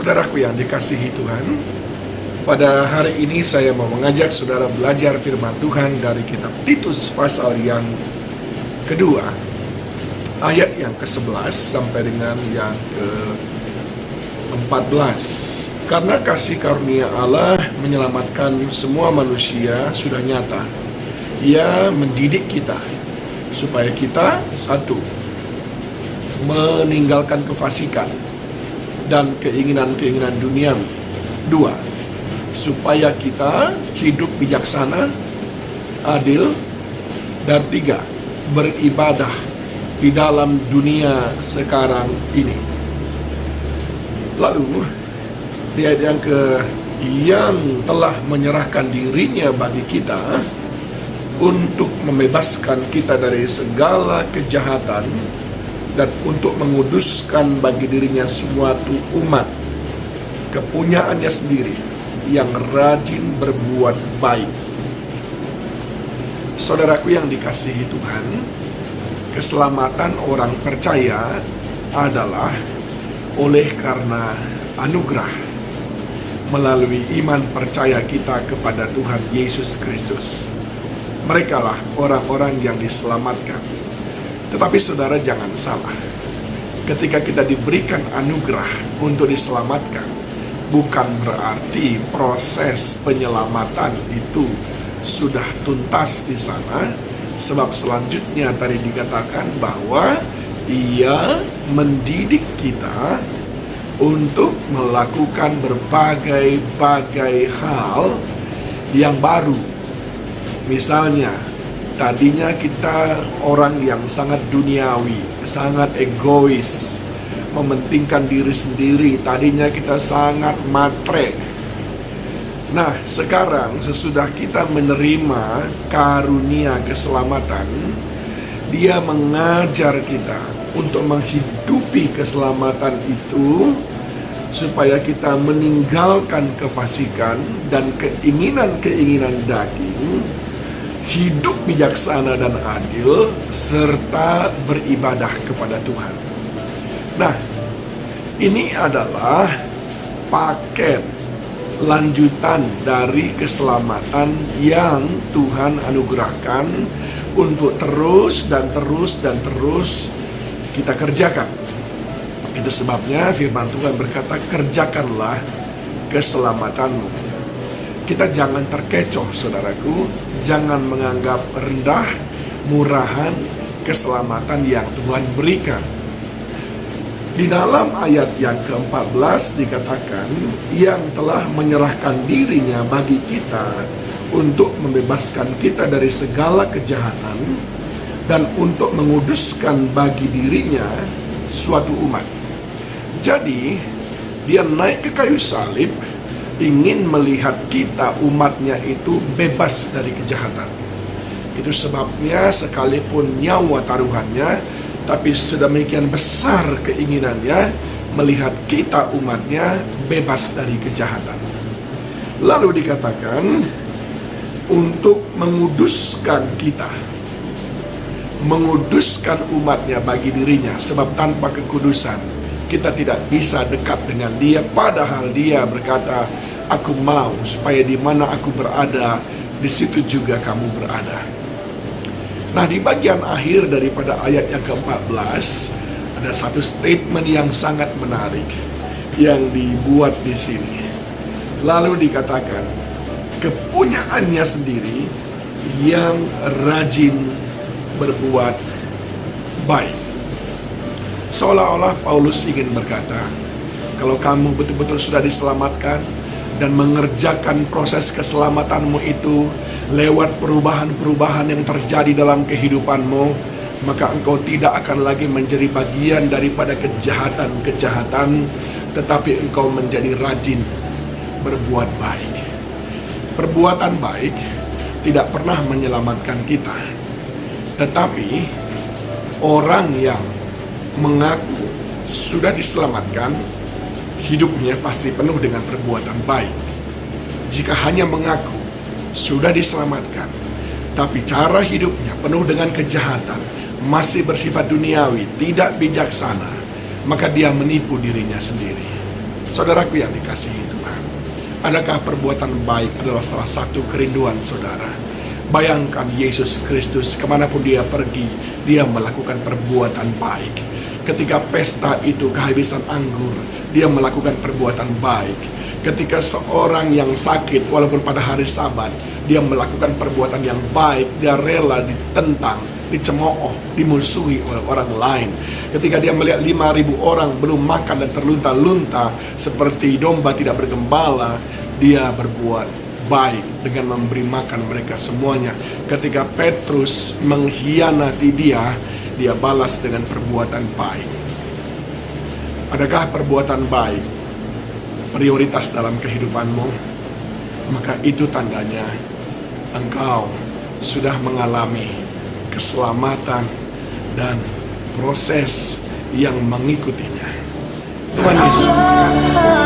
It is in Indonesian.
Saudaraku yang dikasihi Tuhan, pada hari ini saya mau mengajak saudara belajar firman Tuhan dari kitab Titus pasal yang kedua, ayat yang ke-11 sampai dengan yang ke-14. Karena kasih karunia Allah menyelamatkan semua manusia sudah nyata. Ia mendidik kita supaya kita, satu, meninggalkan kefasikan dan keinginan-keinginan duniawi. Dua, supaya kita hidup bijaksana, adil. Dan tiga, beribadah di dalam dunia sekarang ini. Lalu, di ayat yang telah menyerahkan dirinya bagi kita untuk membebaskan kita dari segala kejahatan dan untuk menguduskan bagi dirinya suatu umat kepunyaannya sendiri yang rajin berbuat baik. Saudaraku yang dikasihi Tuhan, keselamatan orang percaya adalah oleh karena anugerah melalui iman percaya kita kepada Tuhan Yesus Kristus. Merekalah orang-orang yang diselamatkan. Tetapi saudara jangan salah, ketika kita diberikan anugerah untuk diselamatkan, bukan berarti proses penyelamatan itu sudah tuntas di sana, sebab selanjutnya tadi dikatakan bahwa Ia mendidik kita untuk melakukan berbagai-bagai hal yang baru. Misalnya, tadinya kita orang yang sangat duniawi, sangat egois, mementingkan diri sendiri. Tadinya kita sangat matre. Nah, sekarang sesudah kita menerima karunia keselamatan, Dia mengajar kita untuk menghidupi keselamatan itu, supaya kita meninggalkan kefasikan dan keinginan-keinginan daging, hidup bijaksana dan adil, serta beribadah kepada Tuhan. Nah, ini adalah paket lanjutan dari keselamatan yang Tuhan anugerahkan untuk terus kita kerjakan. Itu sebabnya firman Tuhan berkata, kerjakanlah keselamatanmu. Kita jangan terkecoh, saudaraku. Jangan menganggap rendah, murahan keselamatan yang Tuhan berikan. Di dalam ayat yang ke-14 dikatakan, yang telah menyerahkan dirinya bagi kita untuk membebaskan kita dari segala kejahatan dan untuk menguduskan bagi dirinya suatu umat. Jadi, Dia naik ke kayu salib, ingin melihat kita umatnya itu bebas dari kejahatan. Itu sebabnya sekalipun nyawa taruhannya, tapi sedemikian besar keinginannya melihat kita umatnya bebas dari kejahatan. Lalu dikatakan untuk menguduskan kita, menguduskan umatnya bagi dirinya, sebab tanpa kekudusan kita tidak bisa dekat dengan Dia. Padahal Dia berkata, aku mau supaya di mana aku berada, di situ juga kamu berada. Nah, di bagian akhir daripada ayat yang ke-14 ada satu statement yang sangat menarik yang dibuat di sini. Lalu dikatakan, kepunyaannya sendiri yang rajin berbuat baik. Seolah-olah Paulus ingin berkata, kalau kamu betul-betul sudah diselamatkan dan mengerjakan proses keselamatanmu itu lewat perubahan-perubahan yang terjadi dalam kehidupanmu, maka engkau tidak akan lagi menjadi bagian daripada kejahatan-kejahatan, tetapi engkau menjadi rajin berbuat baik. Perbuatan baik tidak pernah menyelamatkan kita, tetapi orang yang mengaku sudah diselamatkan, hidupnya pasti penuh dengan perbuatan baik. Jika hanya mengaku sudah diselamatkan, tapi cara hidupnya penuh dengan kejahatan, masih bersifat duniawi, tidak bijaksana, maka dia menipu dirinya sendiri. Saudaraku yang dikasihi Tuhan, adakah perbuatan baik adalah salah satu kerinduan saudara? Bayangkan Yesus Kristus kemanapun dia pergi, dia melakukan perbuatan baik. Ketika pesta itu kehabisan anggur, dia melakukan perbuatan baik. Ketika seorang yang sakit, walaupun pada hari Sabat, dia melakukan perbuatan yang baik. Dia rela ditentang, dicemooh, dimusuhi oleh orang lain. Ketika dia melihat 5.000 orang belum makan dan terlunta-lunta seperti domba tidak bergembala, dia berbuat baik dengan memberi makan mereka semuanya. Ketika Petrus mengkhianati dia balas dengan perbuatan baik. Adakah perbuatan baik prioritas dalam kehidupanmu? Maka itu tandanya engkau sudah mengalami keselamatan dan proses yang mengikutinya. Tuhan Yesus memberkati.